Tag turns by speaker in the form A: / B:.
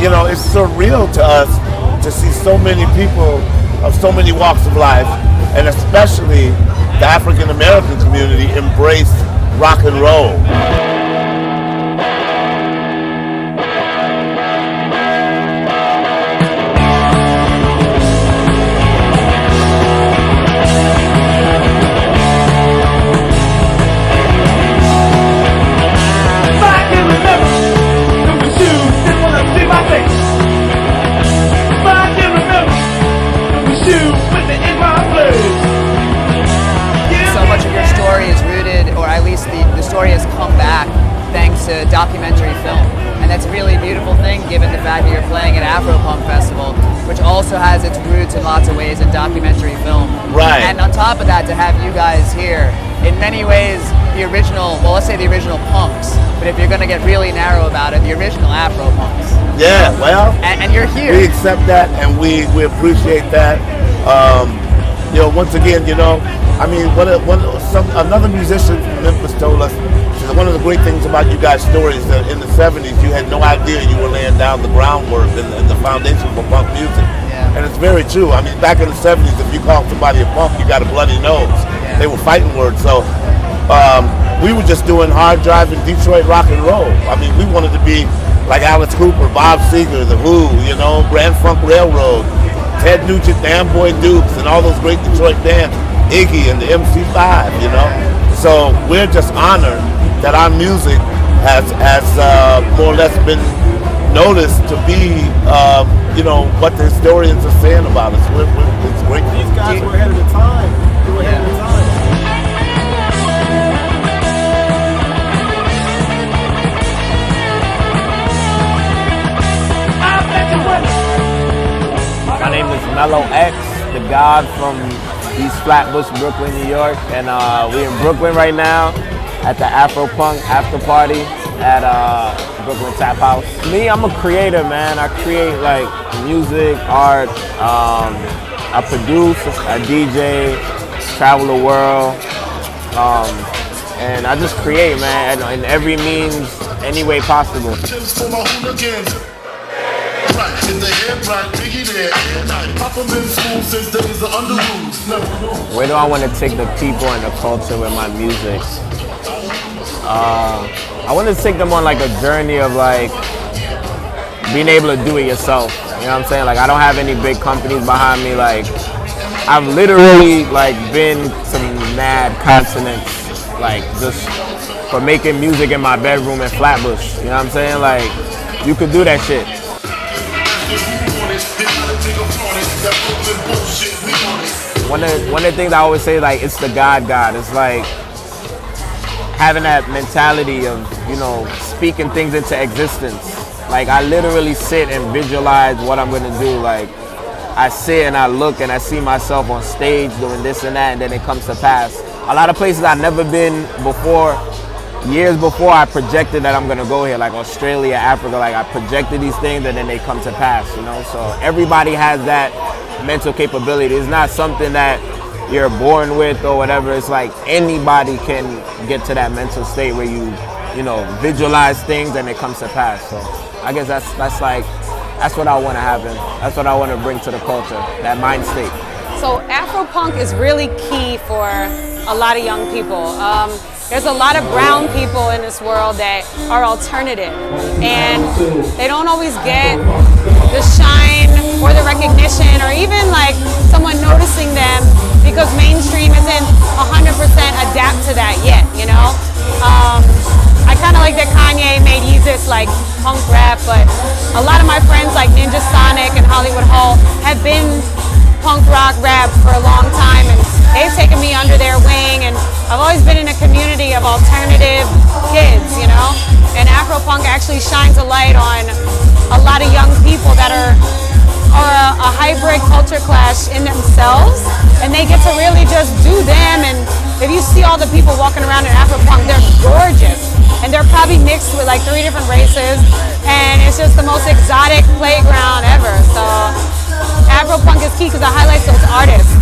A: you know, it's surreal to us to see so many people of so many walks of life, and especially the African American community, embrace rock and roll.
B: Documentary film, and that's a really beautiful thing given the fact that you're playing at AFROPUNK Festival, which also has its roots in lots of ways in documentary film.
A: Right.
B: And on top of that, to have you guys here, in many ways the original, well, let's say the original punks, but if you're going to get really narrow about it, the original Afro-punks.
A: Yeah, well,
B: and you're here.
A: We accept that, and we appreciate that. You know, once again, you know, I mean, another musician from Memphis told us, one of the great things about you guys' stories is that in the 70s you had no idea you were laying down the groundwork and the foundation for punk music.
B: Yeah.
A: And it's very true. I mean, back in the 70s, if you called somebody a punk, you got a bloody nose. Yeah. They were fighting words. So we were just doing hard driving Detroit rock and roll. I mean, we wanted to be like Alice Cooper, Bob Seger, The Who, you know, Grand Funk Railroad, Ted Nugent, the Amboy Dukes, and all those great Detroit bands, Iggy and the MC5, you know. So we're just honored that our music has more or less been noticed to be, you know, what the historians are saying about us. It's great.
C: These guys were ahead of the time. They were ahead of the time.
D: My name is Mellow X, the God from East Flatbush, Brooklyn, New York, and we're in Brooklyn right now at the AFROPUNK after party at Brooklyn Tap House. Me, I'm a creator, man. I create like music, art, I produce, I DJ, travel the world, and I just create, man, in every means, any way possible. Where do I want to take the people and the culture with my music? I want to take them on like a journey of like being able to do it yourself. You know what I'm saying? Like I don't have any big companies behind me. Like I've literally like been to mad continents, like just for making music in my bedroom in Flatbush. You know what I'm saying? Like you could do that shit. One of the things I always say, like, it's the God. It's like having that mentality of, you know, speaking things into existence. Like I literally sit and visualize what I'm gonna do. Like I sit and I look and I see myself on stage doing this and that, and then it comes to pass. A lot of places I've never been before, years before I projected that I'm gonna go here, like Australia, Africa, like I projected these things and then they come to pass, you know? So everybody has that mental capability. It's not something that you're born with or whatever. It's like anybody can get to that mental state where you know, visualize things and it comes to pass. So I guess that's what I want to happen. That's what I want to bring to the culture, that mind state.
E: So Afro-punk is really key for a lot of young people. There's a lot of brown people in this world that are alternative, and they don't always get the shine or the recognition or even like someone noticing them because mainstream isn't 100% adapt to that yet, you know? I kind of like that Kanye made Yeezus like punk rap, but a lot of my friends like Ninja Sonic and Hollywood Hall have been punk rock rap for a long time, and they've taken me under their wing, and I've always been in a community of alternative kids, you know? And Afro-punk actually shines a light on a lot of young people that are a hybrid culture clash in themselves, and they get to really just do them. And if you see all the people walking around in Afro-punk, they're gorgeous, and they're probably mixed with like 3 different races, and it's just the most exotic playground ever. So Afro-punk is key because it highlights those artists.